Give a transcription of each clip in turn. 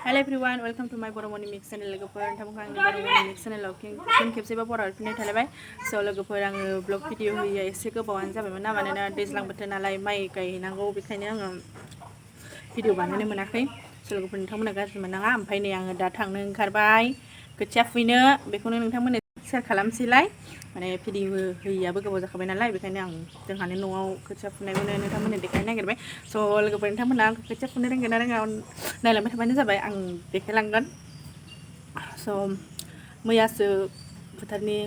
Hello everyone, welcome to my Boromoni Mix channel. लोगोफोर नोंथांमोनखौ आंनि Boromoni Mix channel आव फिन खेबसेबा बरायफिननाय थालायबाय। स' लोगोफोर आङो ब्लग भिडिअ होयो एसे गोबावानो जाबायमोन ना मानोना दैज्लां बोथोर नालाय माइ गायनांगौ बेखायनो आङो भिडिअ बानायनो मोनाखै। स' लोगोफोर नोंथांमोना गाज्रि मोननाङा। ओमफ्राय नै आङो दा थांनो ओंखारबाय खोथिया फुयैनो बेखौनो नोंथांमोननो शेयार खालामसैलाय। माने भिडिअ होयैयाबो गोबाव जाखाबाय नालाय बेखायनो आं जोंहानि न'आव खोथिया फुनायखौनो नोंथांमोननो देखायनो नागिरबाय। स' लोगोफोर नोंथांमोना खोथिया फुनो रोंगोन ना रोङा नायलांबाय थाबानो जाबाय आं देखायलांगोन। स' मैयासो फोथारनि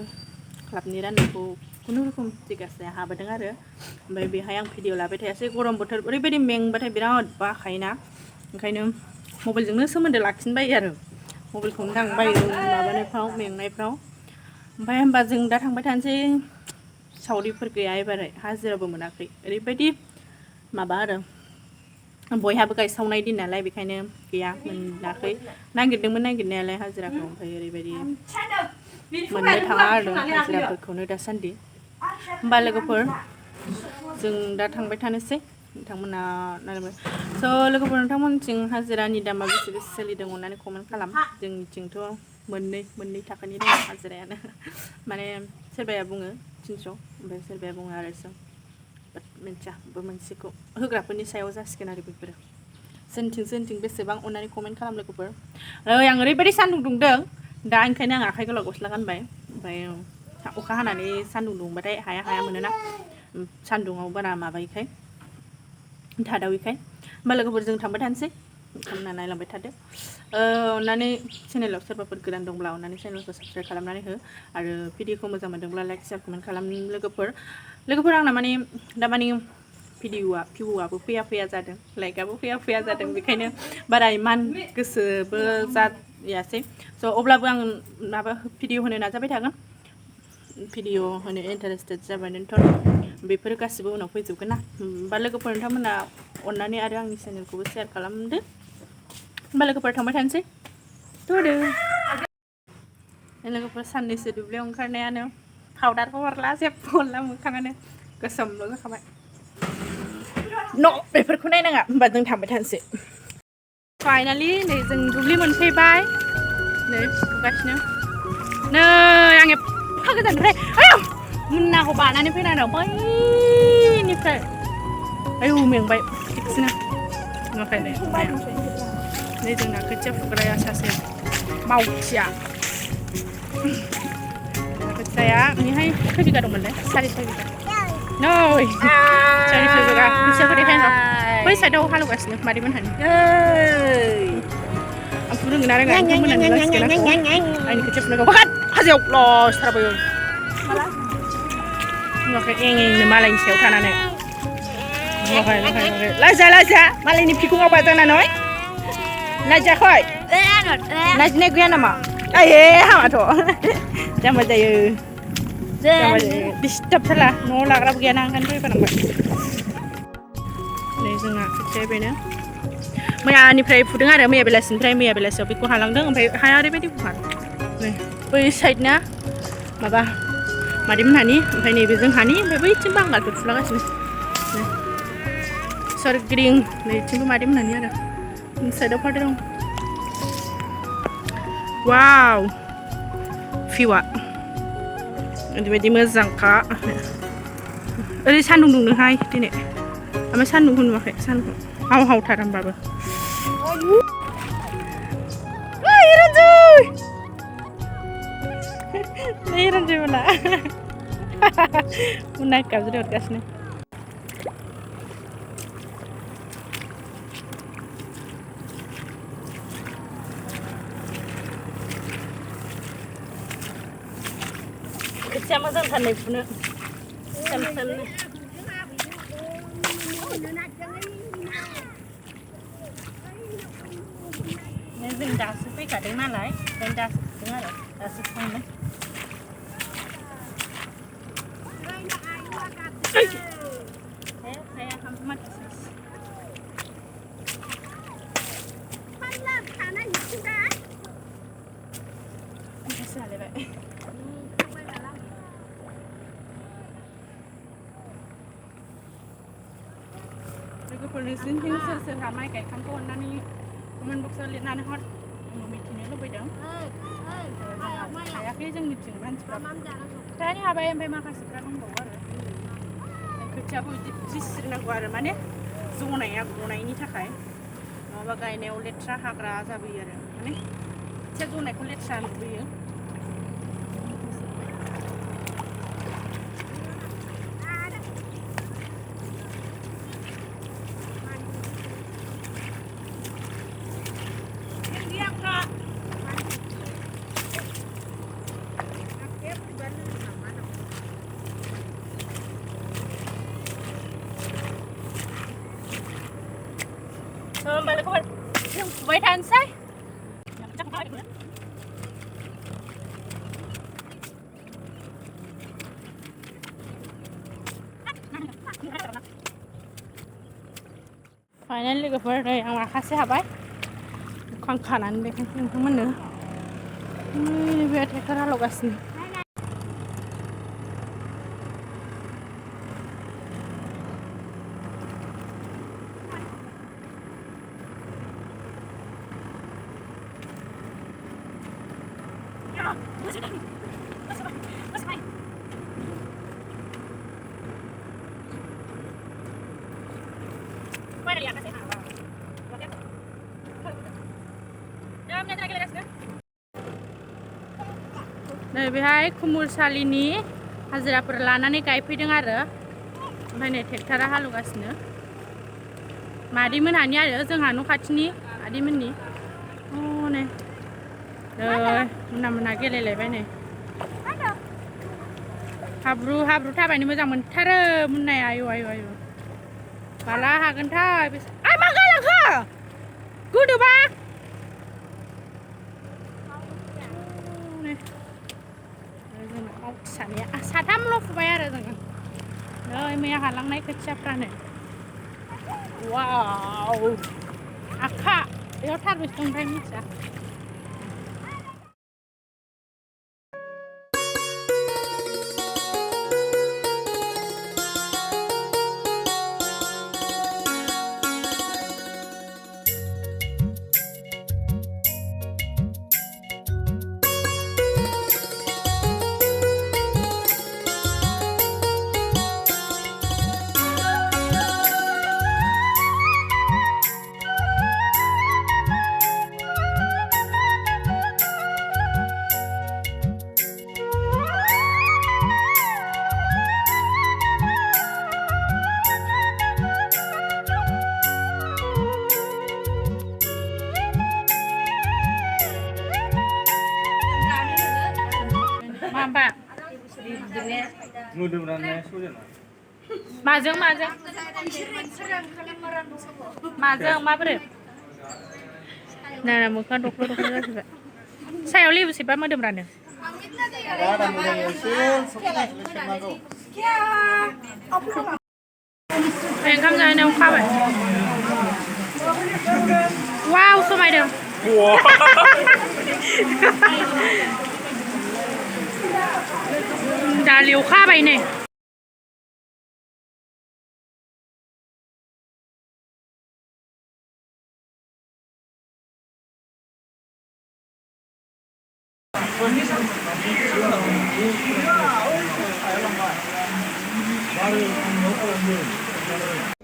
क्लाबनि राननायखौ खुनुरुखुम बिगासे हाबोदों आरो ओमफ्राय बेहाय आं भिडिअ लाबाय थायासै गरम बोथोर ओरैबायदि मेंबाथाय बिराद बाखायोना ओंखायनो मबाइलजोंनो सोमोन्दो लाखिनो बायो आरो मबाइलखौनो दांनो बायो माबानायफ्राव मेंनायफ्राव। ओमफ्राय होमबा जों दा थांबाय थानोसै। सावरिफोर गैया एबारै हाजिराबो मोनाखै ओरैबायदि माबा आरो बयहाबो गायसावनाय दिन नालाय बेखायनो गैया मोनाखै नागिरदोंमोन नागिरनायालाय हाजिराखौ ओमफ्राय ओरैबायदि मोननो थाङा आरो हाजिराफोरखौनो दासान्दि। होमबा लोगोफोर जों दा थांबाय थानोसै नोंथांमोना नायलांबाय। स' लोगोफोर नोंथांमोननिथिं हाजिरानि दामा बेसे बेसे सोलिदों अननानै कमेन्ट खालाम। जोंनिथिंथ' मोननै थाखोनि दङ हाजिरायानो माने सोरबाया बुङो 300 ओमफ्राय सोरबाया बुङो 250। मिन्थिया मोनसेखौ होग्राफोरनि सायाव जासिगोन आरो बेफोरो जोंनिथिं बेसेबां अननानै कमेन्ट खालाम लोगोफोर। आं ओरैबायदि सान्दुं दुंदों दा ओंखायनो आं आखाइ गोलाव गस्ला गानबाय। ओमफ्राय अखा हानानै सान्दुं दुंबाथाय हाया मोनोना सान्दुङाव बारा माबायैखाय थादाविखाय। होमबा लोगोफोर जों थांबाय थानोसै नोंथांमोना नायलांबाय थादो। अननानै चेनेलाव सोरबाफोर गोदान दंब्ला अननानै चेनेलखौ साबस्क्राइब खालामनानै हो आरो भिडिअखौ मोजां मोनदोंब्ला लाइक शेयार कमेन्ट खालाम लोगोफोर आंना माने दामानि भिउआबो फैया जादों लाइकआबो फैया जादों बेखायनो बारा इमान गोसोबो जायासै। स' अब्लाबो आं माबा भिडिअ होनो नाजाबाय थागोन। भिडिअ होनो इन्टारेस्टेड जाबानोथ' बेफोरो गासिबो उनाव फैजोबगोन ना। होमबा लोगोफोर नोंथांमोना अननानै आरो आंनि चेनेलखौबो शेयार खालामदो। होमबा लोगोफोर थांबाय थानोसै थुदो। लोगोफोर साननैसो दुब्लियाव ओंखारनायानो पाउदारबो हरला जेबो हरला मोखाङानो गोसोमल' जाखाबाय। बेफोरखौ नायनाङा होमबा जों थांबाय थानोसै। फाइनालि नै जों दुब्लि मोनफैबाय नै फुगासिनो नै आं एफा गोजाननिफ्राय मुन्नाखौ बानानै फैनानै बैनिफ्राय आयौ मेंबाय थिगसेनो ओंखायनो नै जोंना खोथिया फुग्राया सासे मावथिया खोथियाया नैहाय खै बिगा दंमोनलाय 4 बिगा नै 4 बिगा खोथियाखौ देखायनो र' बै साइडआव हालेवगासिनो मादैमोनहानि आं फुनो रोंगोन ना रोङा नोंथांमोना नुलांसिगोन आंनि खोथिया फुनायखौ होद हाजोआव लस थाराबो नुवाखै एंनो मालायनि सायाव थानानै लाजा मालायनि बिखुङाव बाजानानै नायजायाखै नायजिनाय गैया नामा आये हामाथ' जाम्बा जायो डिस्टार्ब थारला न'आव लाग्राबो गैयाना ओंखायनो फैफानांबाय। नै जोंहा खोथिया बेनो मैयानिफ्राय फुदों आरो मैया बेलासियाव बेखौ हालांदों ओमफ्राय हाया ओरैबायदि गुवार नै बै साइडना माबा मादैमोनहानि ओमफ्राय नैबे जोंहानि ओमफ्राय बैथिं बांगालफोर फुलागासिनो सोरगिदिं नैथिंबो मादैमोनहानि आरो साइडआव फारदै दं। वाव भिउआ ओरैबायदि मोजांखा ओरै सान्दुं दुंदोंहाय दिनै ओमफ्राय सान्दुंखौ नुवाखै सान्दुं हावथार होनबाबो रन्जय मोना मुना गाबज्रि हरगासिनो खोथिया मोजांथार नै फुनो जों दासो फैखादों नालाय ओंखायनो दासो फुदों आरो दासो फुखांदों। लोगोफोर नोंसिनिथिं सोर सोरहा माइ गायखांखो अननानै มันบอกलिरनानै हर मिथिनो लुबैदों हायाखै जोंनिथिं मानसिफ्रा फ्रायानो हाबाय ओमफ्राय माखासेफ्रा दंबावो आरो खोथियाखौ जिस्रिनांगौ आरो माने जनाया गनायनि थाखाय नङाबा गायनायाव लेथ्रा हाग्रा जाबोयो आरो माने खोथिया जनायखौ लेथ्रा नुबोयो balik ko yung right hand side. Finally लोगोफोर नै आं माखासे हाबाय खां खानानै बेखायनो नोंथांमोननो बे ट्रेक्टर हालेवगासिनो नै बेहाय खुमुरसालिनि हाजिराफोर लानानै गायफैदों आरो ओमफ्राय नै ट्रेक्टरा हालेवगासिनो मादैमोनहानि आरो जोंहा न' खाथिनि आदैमोननि नै मोना गेलेलायबाय नै हाब्रु हाब्रु थाबायनो मोजां मोनथारो मुन्नाया आयु आयु आयु माला हागोनथाय आइ मा गालांखो गोदोबा जोंना साथामल' फुबाय आरो जोङो नै मैया हालांनाय खोथियाफ्रानो वाव आखा बेयाव थारबेसे दंथाय मिथिया Mbak. Majeng majeng. Majeng माबोरै? Nah, muka dokter juga. Saya oli siapa madem rane? Engkau jangan yang kawan. Wow, semai dong. Đã liều kha vậy này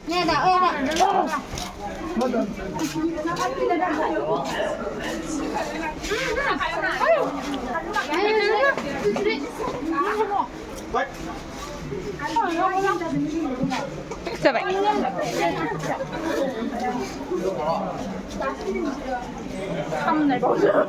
nghe đã ơi ạ sao vậy không này bao giờ